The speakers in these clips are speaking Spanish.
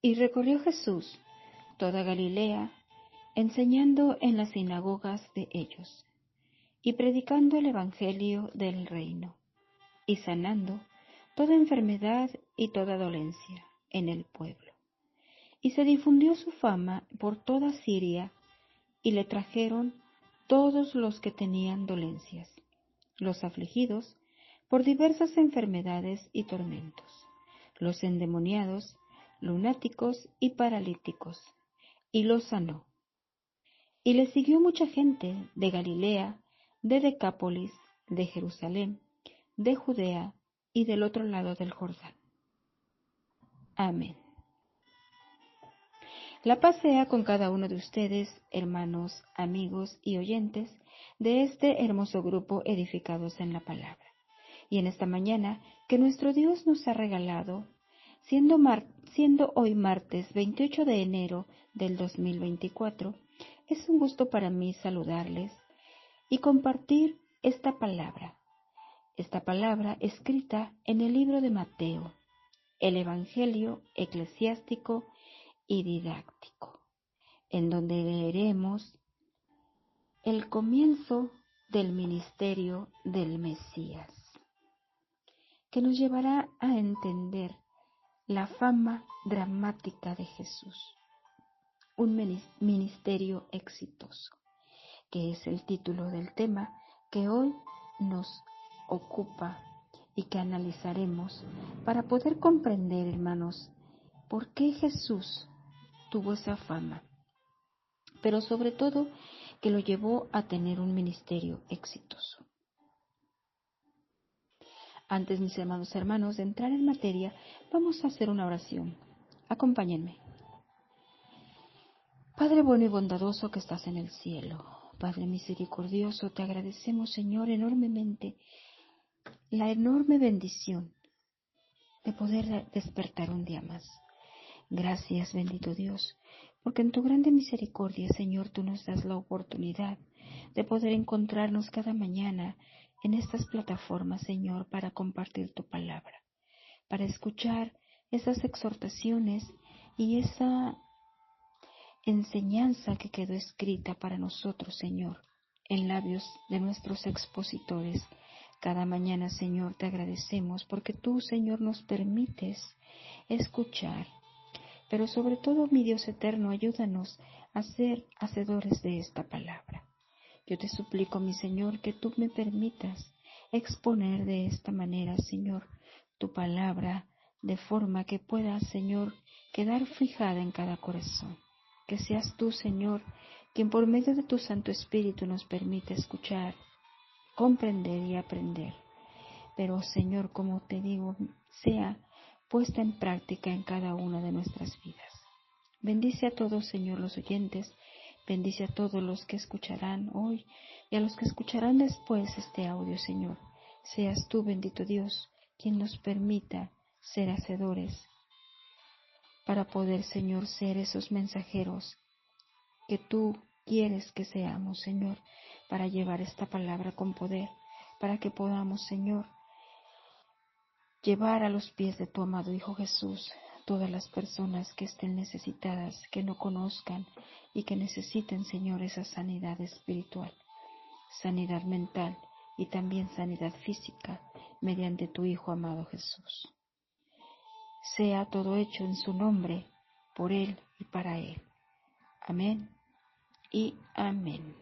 Y recorrió Jesús toda Galilea, enseñando en las sinagogas de ellos, y predicando el evangelio del reino, y sanando toda enfermedad y toda dolencia en el pueblo. Y se difundió su fama por toda Siria, y le trajeron todos los que tenían dolencias, los afligidos por diversas enfermedades y tormentos, los endemoniados, lunáticos y paralíticos, y los sanó. Y le siguió mucha gente de Galilea, de Decápolis, de Jerusalén, de Judea y del otro lado del Jordán. Amén. La paz sea con cada uno de ustedes, hermanos, amigos y oyentes de este hermoso grupo edificados en la palabra. Y en esta mañana que nuestro Dios nos ha regalado, siendo hoy martes 28 de enero del 2024, es un gusto para mí saludarles y compartir esta palabra escrita en el libro de Mateo, el Evangelio eclesiástico y didáctico, en donde leeremos el comienzo del ministerio del Mesías, que nos llevará a entender la fama dramática de Jesús, un ministerio exitoso, que es el título del tema que hoy nos ocupa y que analizaremos para poder comprender, hermanos, por qué Jesús tuvo esa fama, pero sobre todo que lo llevó a tener un ministerio exitoso. Antes, mis hermanos, de entrar en materia, vamos a hacer una oración. Acompáñenme. Padre bueno y bondadoso que estás en el cielo, Padre misericordioso, te agradecemos, Señor, enormemente la enorme bendición de poder despertar un día más. Gracias, bendito Dios, porque en tu grande misericordia, Señor, tú nos das la oportunidad de poder encontrarnos cada mañana en estas plataformas, Señor, para compartir tu palabra, para escuchar esas exhortaciones y esa enseñanza que quedó escrita para nosotros, Señor, en labios de nuestros expositores. Cada mañana, Señor, te agradecemos porque tú, Señor, nos permites escuchar. Pero sobre todo, mi Dios eterno, ayúdanos a ser hacedores de esta palabra. Yo te suplico, mi Señor, que tú me permitas exponer de esta manera, Señor, tu palabra, de forma que pueda, Señor, quedar fijada en cada corazón. Que seas tú, Señor, quien por medio de tu Santo Espíritu nos permite escuchar, comprender y aprender. Pero, Señor, como te digo, sea puesta en práctica en cada una de nuestras vidas. Bendice a todos, Señor, los oyentes. Bendice a todos los que escucharán hoy y a los que escucharán después este audio, Señor. Seas tú, bendito Dios, quien nos permita ser hacedores para poder, Señor, ser esos mensajeros que tú quieres que seamos, Señor, para llevar esta palabra con poder, para que podamos, Señor, llevar a los pies de tu amado Hijo Jesús todas las personas que estén necesitadas, que no conozcan y que necesiten, Señor, esa sanidad espiritual, sanidad mental y también sanidad física mediante tu Hijo amado Jesús. Sea todo hecho en su nombre, por Él y para Él. Amén y amén.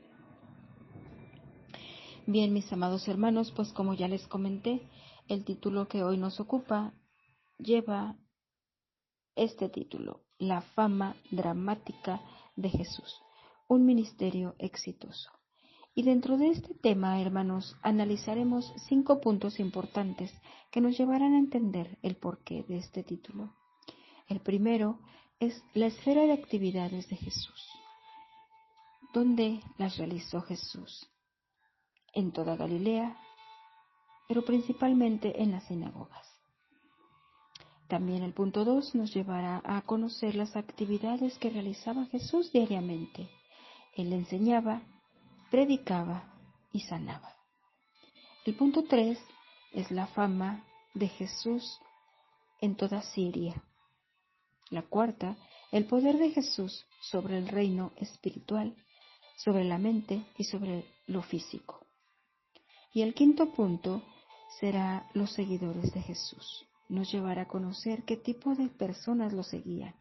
Bien, mis amados hermanos, pues como ya les comenté, el título que hoy nos ocupa lleva este título: La fama dramática de Jesús, un ministerio exitoso. Y dentro de este tema, hermanos, analizaremos 5 puntos importantes que nos llevarán a entender el porqué de este título. El primero es la esfera de actividades de Jesús. ¿Dónde las realizó Jesús? En toda Galilea, pero principalmente en las sinagogas. También el punto 2 nos llevará a conocer las actividades que realizaba Jesús diariamente. Él enseñaba, predicaba y sanaba. El punto 3 es la fama de Jesús en toda Siria. La cuarta, el poder de Jesús sobre el reino espiritual, sobre la mente y sobre lo físico. Y el quinto punto será los seguidores de Jesús. Nos llevará a conocer qué tipo de personas lo seguían.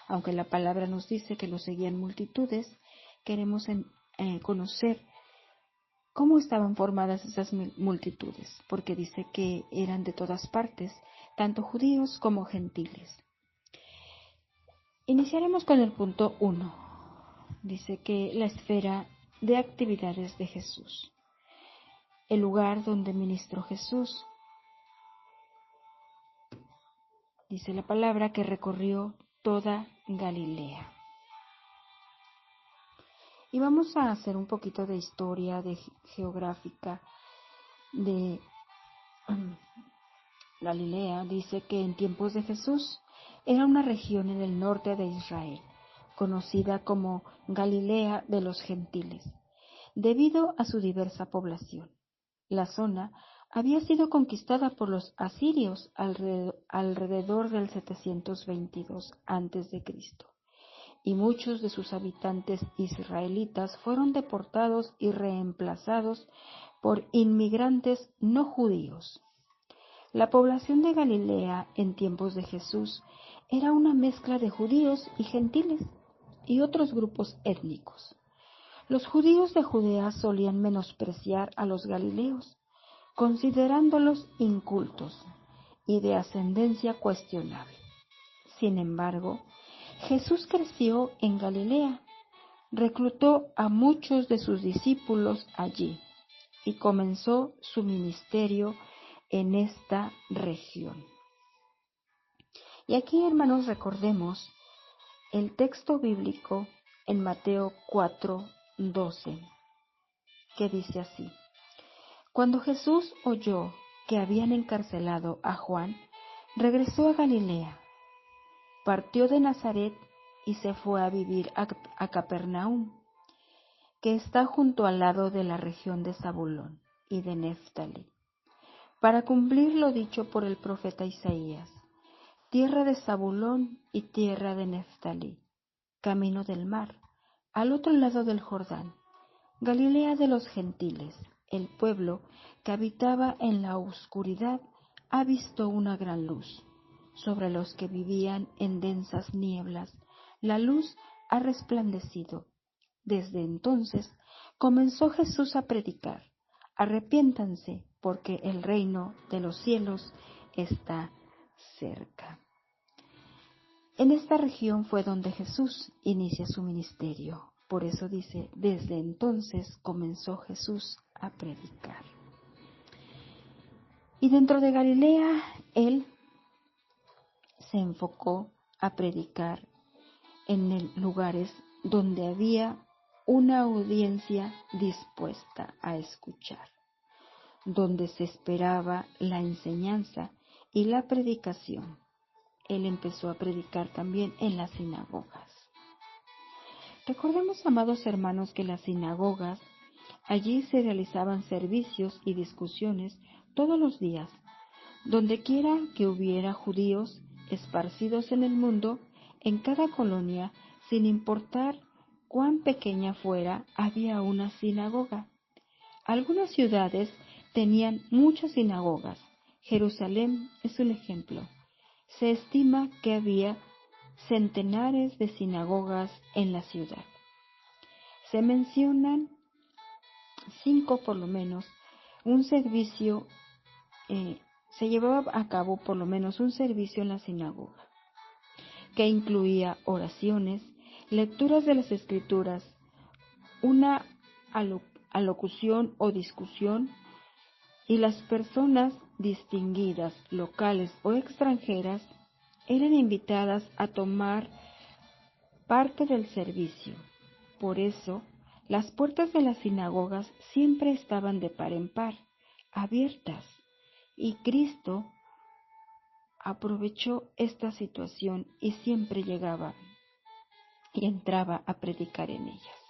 Aunque la palabra nos dice que lo seguían multitudes, queremos conocer cómo estaban formadas esas multitudes, porque dice que eran de todas partes, tanto judíos como gentiles. Iniciaremos con el punto 1. Dice que la esfera de actividades de Jesús. El lugar donde ministró Jesús. Dice la palabra que recorrió toda Galilea. Y vamos a hacer un poquito de historia geográfica de Galilea. Dice que en tiempos de Jesús era una región en el norte de Israel, conocida como Galilea de los Gentiles, debido a su diversa población. La zona había sido conquistada por los asirios alrededor del 722 a.C., y muchos de sus habitantes israelitas fueron deportados y reemplazados por inmigrantes no judíos. La población de Galilea en tiempos de Jesús era una mezcla de judíos y gentiles y otros grupos étnicos. Los judíos de Judea solían menospreciar a los galileos, considerándolos incultos y de ascendencia cuestionable. Sin embargo, Jesús creció en Galilea, reclutó a muchos de sus discípulos allí y comenzó su ministerio en esta región. Y aquí, hermanos, recordemos el texto bíblico en Mateo 4:12, que dice así: Cuando Jesús oyó que habían encarcelado a Juan, regresó a Galilea, partió de Nazaret y se fue a vivir a Capernaum, que está junto al lado de la región de Zabulón y de Neftalí, para cumplir lo dicho por el profeta Isaías: tierra de Zabulón y tierra de Neftalí, camino del mar, al otro lado del Jordán, Galilea de los gentiles. El pueblo que habitaba en la oscuridad ha visto una gran luz. Sobre los que vivían en densas nieblas, la luz ha resplandecido. Desde entonces comenzó Jesús a predicar: arrepiéntanse, porque el reino de los cielos está cerca. En esta región fue donde Jesús inicia su ministerio. Por eso dice, desde entonces comenzó Jesús a predicar. Y dentro de Galilea, él se enfocó a predicar en lugares donde había una audiencia dispuesta a escuchar, donde se esperaba la enseñanza y la predicación. Él empezó a predicar también en las sinagogas. Recordemos, amados hermanos, que las sinagogas, allí se realizaban servicios y discusiones todos los días. Donde quiera que hubiera judíos esparcidos en el mundo, en cada colonia, sin importar cuán pequeña fuera, había una sinagoga. Algunas ciudades tenían muchas sinagogas. Jerusalén es un ejemplo. Se estima que había centenares de sinagogas en la ciudad. Se mencionan 5 por lo menos. Se llevaba a cabo por lo menos un servicio en la sinagoga, que incluía oraciones, lecturas de las Escrituras, una alocución o discusión, y las personas distinguidas, locales o extranjeras, eran invitadas a tomar parte del servicio. Por eso, las puertas de las sinagogas siempre estaban de par en par, abiertas, y Cristo aprovechó esta situación y siempre llegaba y entraba a predicar en ellas.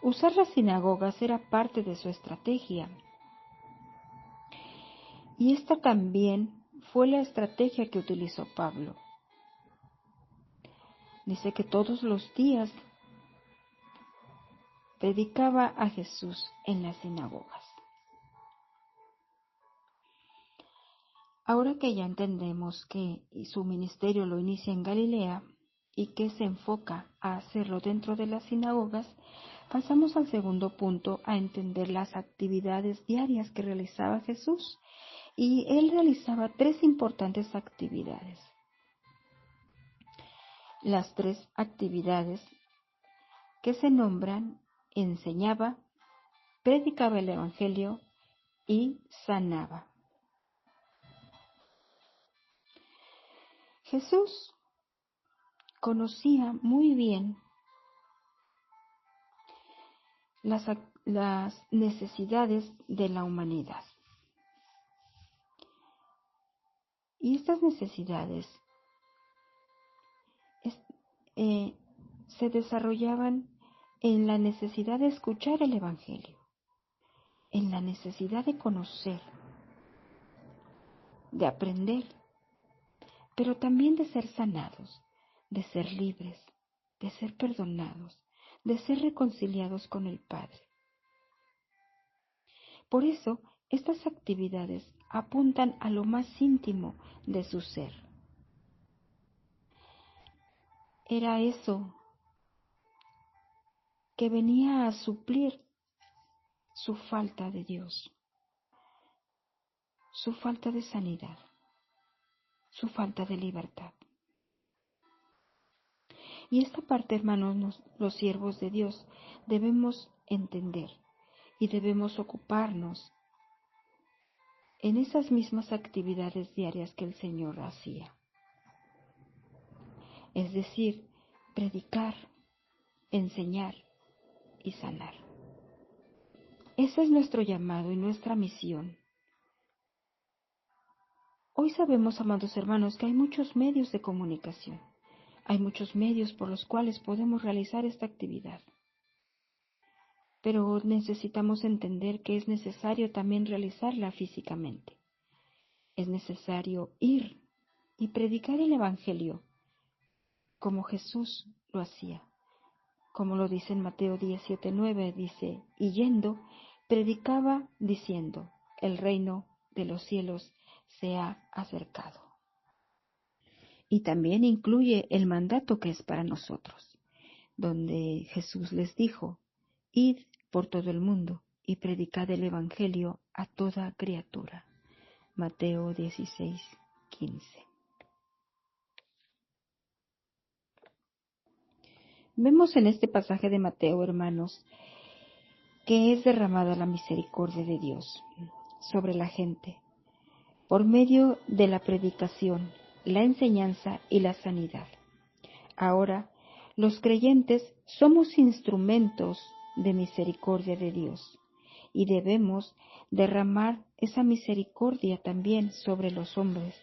Usar las sinagogas era parte de su estrategia. Y esta también fue la estrategia que utilizó Pablo. Dice que todos los días predicaba a Jesús en las sinagogas. Ahora que ya entendemos que su ministerio lo inicia en Galilea y que se enfoca a hacerlo dentro de las sinagogas, pasamos al segundo punto, a entender las actividades diarias que realizaba Jesús. Y él realizaba 3 importantes actividades. Las 3 actividades que se nombran: enseñaba, predicaba el Evangelio y sanaba. Jesús conocía muy bien las necesidades de la humanidad. Y estas necesidades se desarrollaban en la necesidad de escuchar el Evangelio, en la necesidad de conocer, de aprender, pero también de ser sanados, de ser libres, de ser perdonados, de ser reconciliados con el Padre. Por eso, estas actividades apuntan a lo más íntimo de su ser. Era eso que venía a suplir su falta de Dios, su falta de sanidad, su falta de libertad. Y esta parte, hermanos, los siervos de Dios, debemos entender y debemos ocuparnos en esas mismas actividades diarias que el Señor hacía. Es decir, predicar, enseñar y sanar. Ese es nuestro llamado y nuestra misión. Hoy sabemos, amados hermanos, que hay muchos medios de comunicación. Hay muchos medios por los cuales podemos realizar esta actividad. Pero necesitamos entender que es necesario también realizarla físicamente. Es necesario ir y predicar el Evangelio como Jesús lo hacía. Como lo dice en Mateo 17:9, dice: y yendo, predicaba diciendo: el reino de los cielos se ha acercado. Y también incluye el mandato que es para nosotros, donde Jesús les dijo: id por todo el mundo y predicad el Evangelio a toda criatura. Mateo 16:15. Vemos en este pasaje de Mateo, hermanos, que es derramada la misericordia de Dios sobre la gente por medio de la predicación, la enseñanza y la sanidad. Ahora, los creyentes somos instrumentos de misericordia de Dios y debemos derramar esa misericordia también sobre los hombres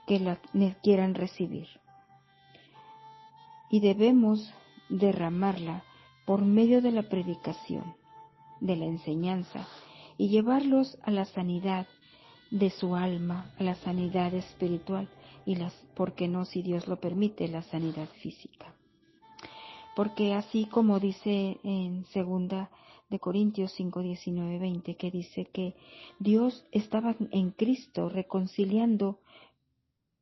que la quieran recibir. Y debemos derramarla por medio de la predicación, de la enseñanza, y llevarlos a la sanidad de su alma, a la sanidad espiritual y ¿por qué no, si Dios lo permite, la sanidad física? Porque así como dice en 2 de Corintios 5:19-20, que dice que Dios estaba en Cristo reconciliando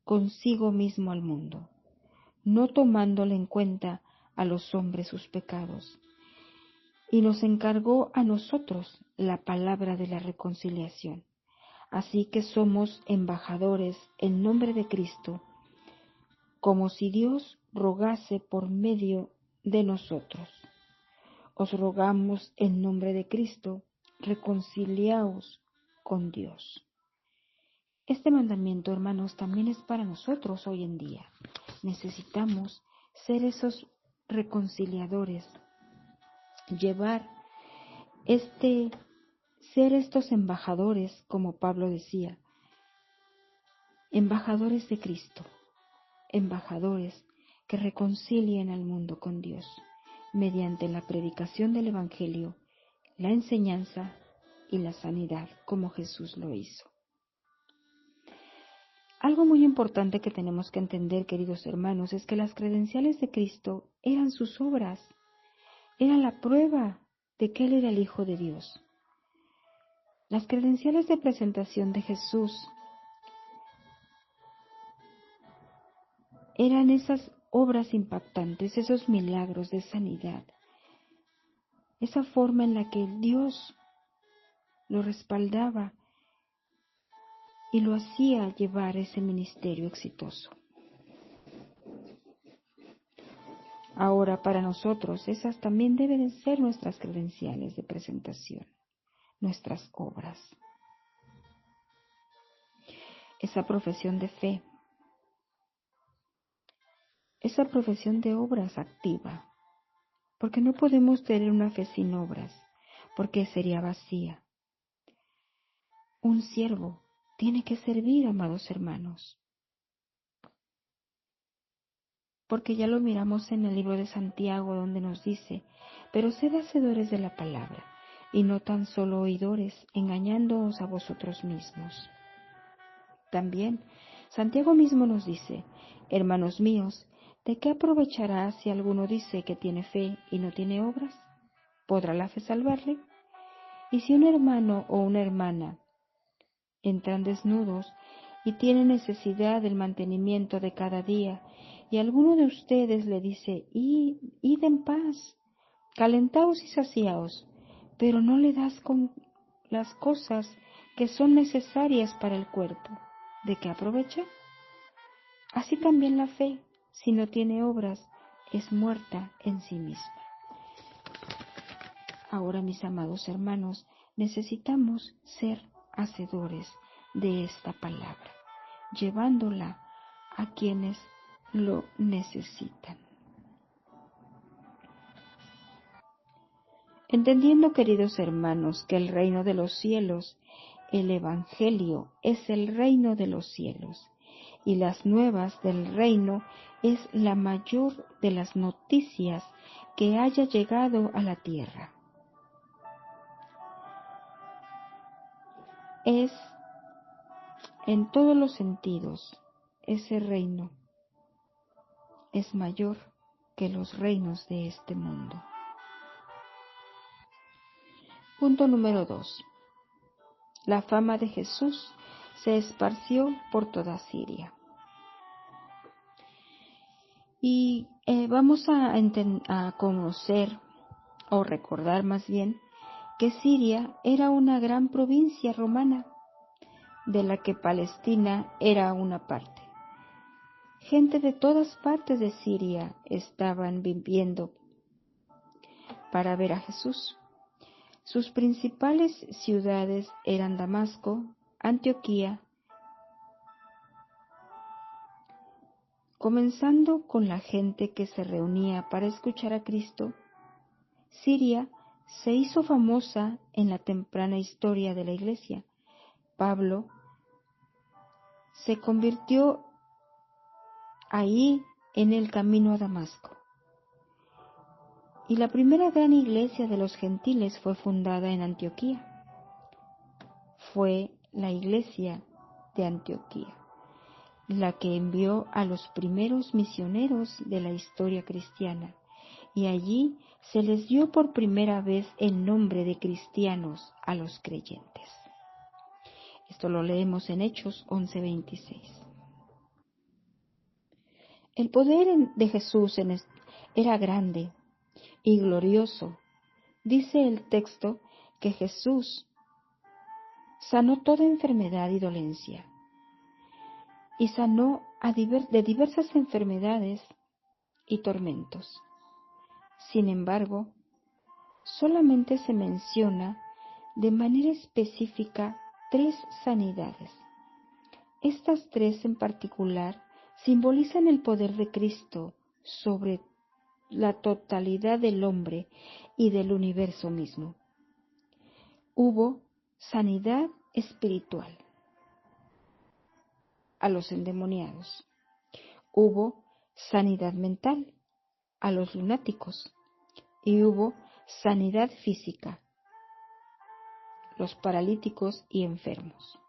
consigo mismo al mundo, no tomándole en cuenta a los hombres sus pecados, y nos encargó a nosotros la palabra de la reconciliación. Así que somos embajadores en nombre de Cristo, como si Dios rogase por medio de nosotros. Os rogamos en nombre de Cristo, reconciliaos con Dios. Este mandamiento, hermanos, también es para nosotros hoy en día. Necesitamos ser esos reconciliadores, ser estos embajadores, como Pablo decía, embajadores de Cristo, embajadores que reconcilien al mundo con Dios mediante la predicación del Evangelio, la enseñanza y la sanidad, como Jesús lo hizo. Algo muy importante que tenemos que entender, queridos hermanos, es que las credenciales de Cristo eran sus obras, eran la prueba de que Él era el Hijo de Dios. Las credenciales de presentación de Jesús eran esas obras impactantes, esos milagros de sanidad, esa forma en la que Dios lo respaldaba y lo hacía llevar ese ministerio exitoso. Ahora, para nosotros, esas también deben ser nuestras credenciales de presentación, nuestras obras. Esa profesión de fe, esa profesión de obras activa, porque no podemos tener una fe sin obras, porque sería vacía. Un siervo tiene que servir, amados hermanos, porque ya lo miramos en el libro de Santiago, donde nos dice: pero sed hacedores de la palabra, y no tan solo oidores, engañándoos a vosotros mismos. También Santiago mismo nos dice: hermanos míos, ¿de qué aprovechará si alguno dice que tiene fe y no tiene obras? ¿Podrá la fe salvarle? Y si un hermano o una hermana entran desnudos y tienen necesidad del mantenimiento de cada día, y alguno de ustedes le dice: id en paz, calentaos y saciaos, pero no le das con las cosas que son necesarias para el cuerpo, ¿de qué aprovecha? Así también la fe, si no tiene obras, es muerta en sí misma. Ahora, mis amados hermanos, necesitamos ser hacedores de esta palabra, llevándola a quienes lo necesitan. Entendiendo, queridos hermanos, que el reino de los cielos, el Evangelio, es el reino de los cielos, y las nuevas del reino es la mayor de las noticias que haya llegado a la tierra. Es, en todos los sentidos, ese reino es mayor que los reinos de este mundo. Punto número 2. La fama de Jesús se esparció por toda Siria. Y vamos a conocer, o recordar más bien, que Siria era una gran provincia romana, de la que Palestina era una parte. Gente de todas partes de Siria estaban viviendo para ver a Jesús. Sus principales ciudades eran Damasco, Antioquía. Comenzando con la gente que se reunía para escuchar a Cristo, Siria se hizo famosa en la temprana historia de la Iglesia. Pablo se convirtió ahí en el camino a Damasco. Y la primera gran iglesia de los gentiles fue fundada en Antioquía. Fue la iglesia de Antioquía la que envió a los primeros misioneros de la historia cristiana, y allí se les dio por primera vez el nombre de cristianos a los creyentes. Esto lo leemos en Hechos 11:26. El poder de Jesús era grande y glorioso. Dice el texto que Jesús sanó toda enfermedad y dolencia, y sanó de diversas enfermedades y tormentos. Sin embargo, solamente se menciona de manera específica 3 sanidades. Estas 3 en particular simbolizan el poder de Cristo sobre la totalidad del hombre y del universo mismo. Hubo sanidad espiritual a los endemoniados. Hubo sanidad mental a los lunáticos. Y hubo sanidad física, los paralíticos y enfermos.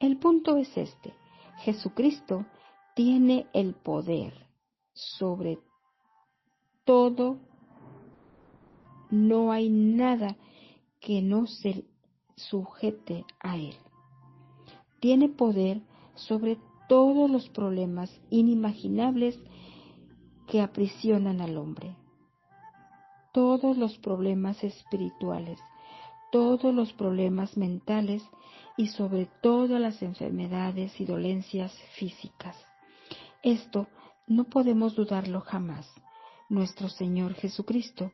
El punto es este: Jesucristo tiene el poder sobre todo. No hay nada que no se sujete a Él. Tiene poder sobre todos los problemas inimaginables que aprisionan al hombre. Todos los problemas espirituales, todos los problemas mentales y sobre todo las enfermedades y dolencias físicas. Esto no podemos dudarlo jamás. Nuestro Señor Jesucristo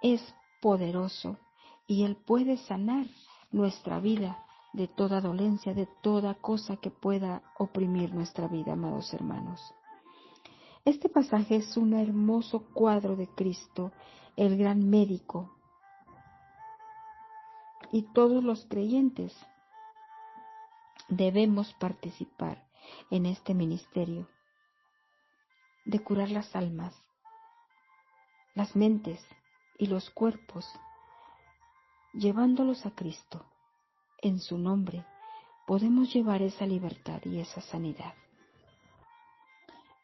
es poderoso y Él puede sanar nuestra vida de toda dolencia, de toda cosa que pueda oprimir nuestra vida, amados hermanos. Este pasaje es un hermoso cuadro de Cristo, el gran médico, y todos los creyentes debemos participar en este ministerio de curar las almas, las mentes y los cuerpos, llevándolos a Cristo. En su nombre podemos llevar esa libertad y esa sanidad.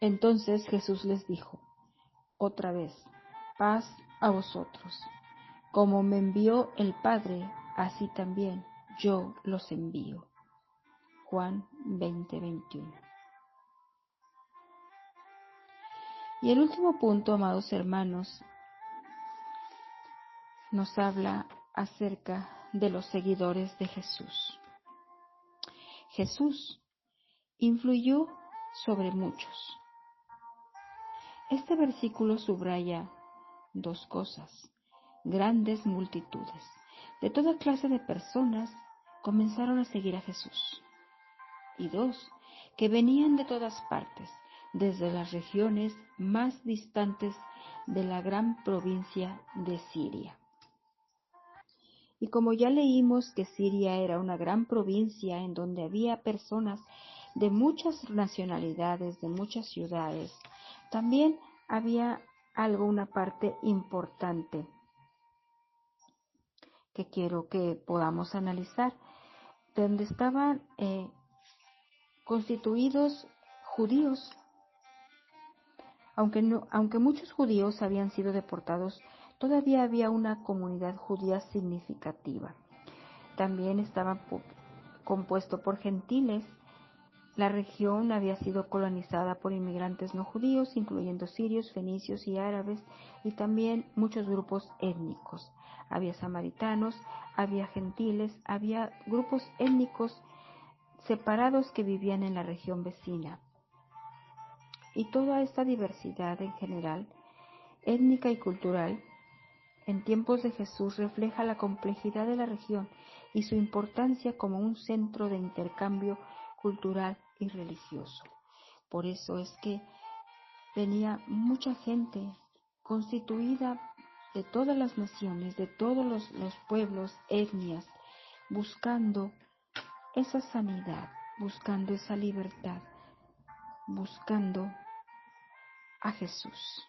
Entonces Jesús les dijo otra vez: paz a vosotros. Como me envió el Padre, así también yo los envío. Juan 20:21. Y el último punto, amados hermanos, nos habla acerca de los seguidores de Jesús. Jesús influyó sobre muchos. Este versículo subraya dos cosas: grandes multitudes de toda clase de personas comenzaron a seguir a Jesús. Y dos, que venían de todas partes, desde las regiones más distantes de la gran provincia de Siria. Y como ya leímos que Siria era una gran provincia en donde había personas de muchas nacionalidades, de muchas ciudades, también había una parte importante que quiero que podamos analizar, donde estaban constituidos judíos. Aunque muchos judíos habían sido deportados, todavía había una comunidad judía significativa. También estaba compuesto por gentiles. La región había sido colonizada por inmigrantes no judíos, incluyendo sirios, fenicios y árabes, y también muchos grupos étnicos. Había samaritanos, había gentiles, había grupos étnicos separados que vivían en la región vecina. Y toda esta diversidad en general, étnica y cultural, en tiempos de Jesús refleja la complejidad de la región y su importancia como un centro de intercambio cultural y religioso. Por eso es que venía mucha gente constituida de todas las naciones, de todos los pueblos, etnias, buscando esa sanidad, buscando esa libertad, buscando a Jesús.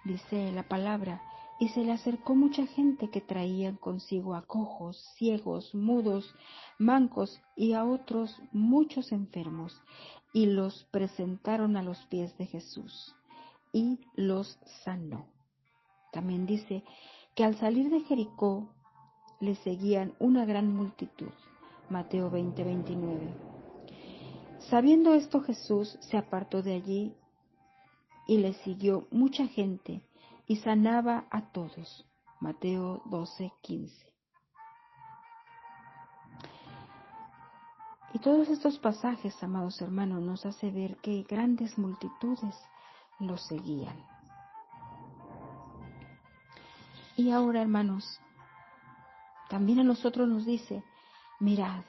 Dice la palabra: y se le acercó mucha gente que traían consigo a cojos, ciegos, mudos, mancos y a otros muchos enfermos, y los presentaron a los pies de Jesús, y los sanó. También dice que al salir de Jericó le seguían una gran multitud. Mateo 20:29. Sabiendo esto, Jesús se apartó de allí y le siguió mucha gente y sanaba a todos. Mateo 12:15. Y todos estos pasajes, amados hermanos, nos hace ver que grandes multitudes lo seguían. Y ahora, hermanos, también a nosotros nos dice: mirad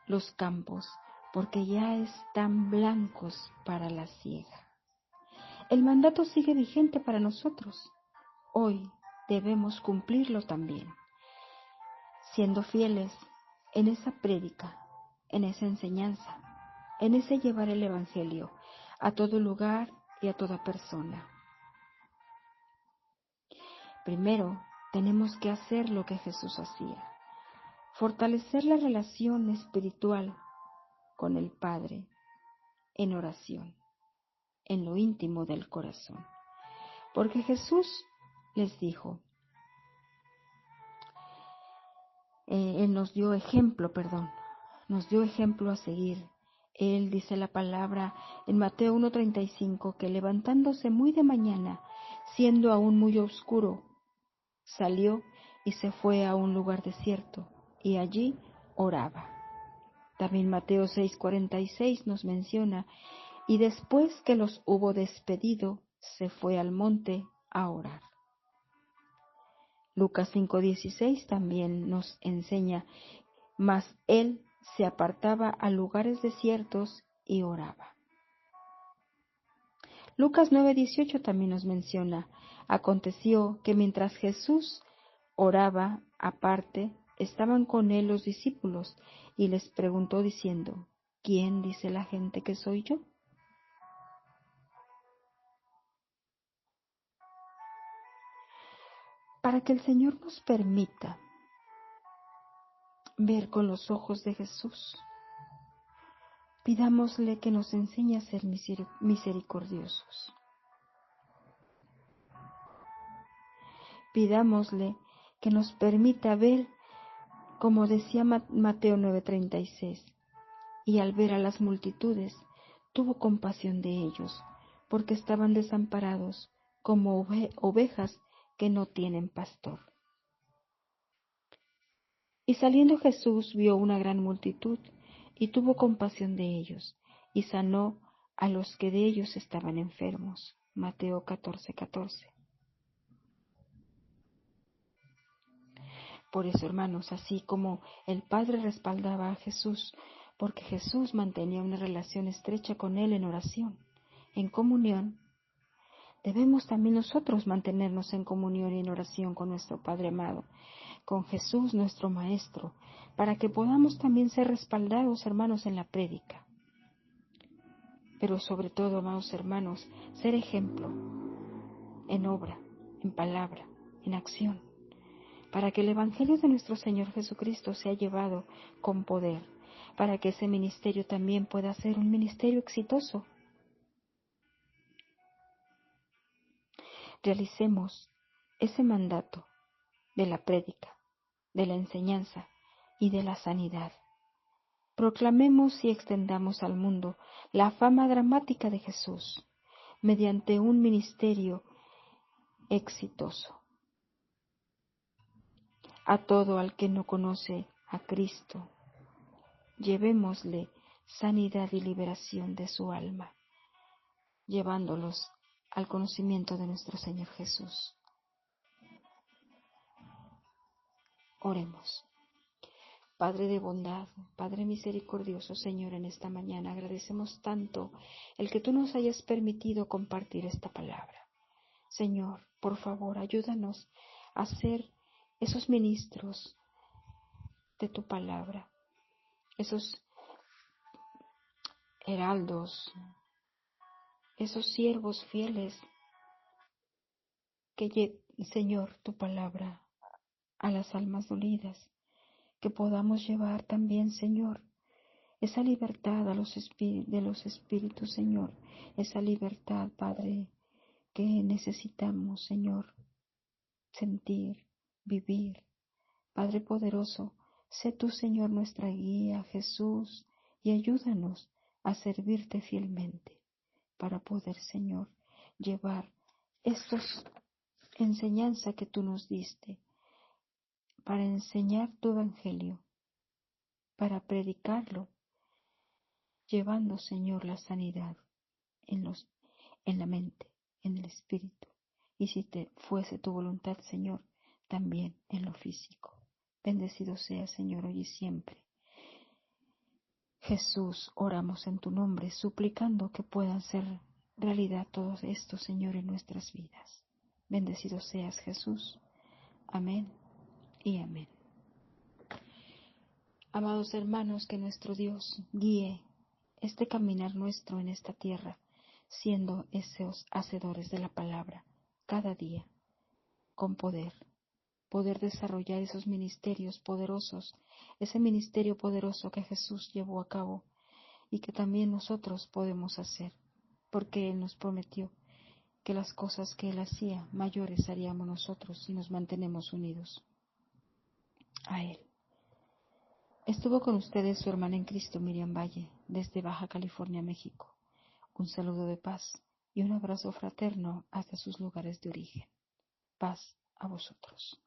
los campos, porque ya están blancos para la siega. El mandato sigue vigente para nosotros. Hoy debemos cumplirlo también, siendo fieles en esa prédica, en esa enseñanza, en ese llevar el Evangelio a todo lugar y a toda persona. Primero, tenemos que hacer lo que Jesús hacía. fortalecer la relación espiritual con el Padre en oración, en lo íntimo del corazón. Porque Jesús les dijo, Él nos dio ejemplo a seguir. Él dice la palabra en Mateo 1:35 que levantándose muy de mañana, siendo aún muy oscuro, salió y se fue a un lugar desierto y allí oraba. También Mateo 6:46 nos menciona, y después que los hubo despedido, se fue al monte a orar. Lucas 5:16 también nos enseña, mas él se apartaba a lugares desiertos y oraba. Lucas 9:18 también nos menciona, aconteció que mientras Jesús oraba aparte, estaban con él los discípulos y les preguntó diciendo, ¿quién dice la gente que soy yo? Para que el Señor nos permita ver con los ojos de Jesús, pidámosle que nos enseñe a ser misericordiosos. Pidámosle que nos permita ver, como decía Mateo 9:36, y al ver a las multitudes, tuvo compasión de ellos, porque estaban desamparados como ovejas que no tienen pastor. Y saliendo Jesús vio una gran multitud, y tuvo compasión de ellos, y sanó a los que de ellos estaban enfermos. Mateo 14:14. Por eso, hermanos, así como el Padre respaldaba a Jesús, porque Jesús mantenía una relación estrecha con Él en oración, en comunión, debemos también nosotros mantenernos en comunión y en oración con nuestro Padre amado, con Jesús nuestro Maestro, para que podamos también ser respaldados, hermanos, en la prédica. Pero sobre todo, amados hermanos, ser ejemplo en obra, en palabra, en acción, para que el Evangelio de nuestro Señor Jesucristo sea llevado con poder, para que ese ministerio también pueda ser un ministerio exitoso. Realicemos ese mandato de la prédica, de la enseñanza y de la sanidad. Proclamemos y extendamos al mundo la fama dramática de Jesús mediante un ministerio exitoso. A todo al que no conoce a Cristo, llevémosle sanidad y liberación de su alma, llevándolos al conocimiento de nuestro Señor Jesús. Oremos. Padre de bondad, Padre misericordioso, Señor, en esta mañana agradecemos tanto el que tú nos hayas permitido compartir esta palabra. Señor, por favor, ayúdanos a ser esos ministros de tu palabra, esos heraldos, esos siervos fieles que Señor, tu palabra a las almas dolidas, que podamos llevar también, Señor, esa libertad a de los espíritus, Señor, esa libertad, Padre, que necesitamos, Señor, sentir, vivir. Padre poderoso, sé tú, Señor, nuestra guía, Jesús, y ayúdanos a servirte fielmente para poder, Señor, llevar estos enseñanza que tú nos diste, para enseñar tu evangelio, para predicarlo, llevando, Señor, la sanidad en la mente, en el espíritu, y si te fuese tu voluntad, Señor, también en lo físico. Bendecido sea, Señor, hoy y siempre. Jesús, oramos en tu nombre, suplicando que puedan ser realidad todo esto, Señor, en nuestras vidas. Bendecido seas, Jesús. Amén y amén. Amados hermanos, que nuestro Dios guíe este caminar nuestro en esta tierra, siendo esos hacedores de la palabra cada día, con poder, poder desarrollar esos ministerios poderosos, ese ministerio poderoso que Jesús llevó a cabo y que también nosotros podemos hacer, porque Él nos prometió que las cosas que Él hacía, mayores haríamos nosotros si nos mantenemos unidos a Él. Estuvo con ustedes su hermana en Cristo, Miriam Valle, desde Baja California, México. Un saludo de paz y un abrazo fraterno hasta sus lugares de origen. Paz a vosotros.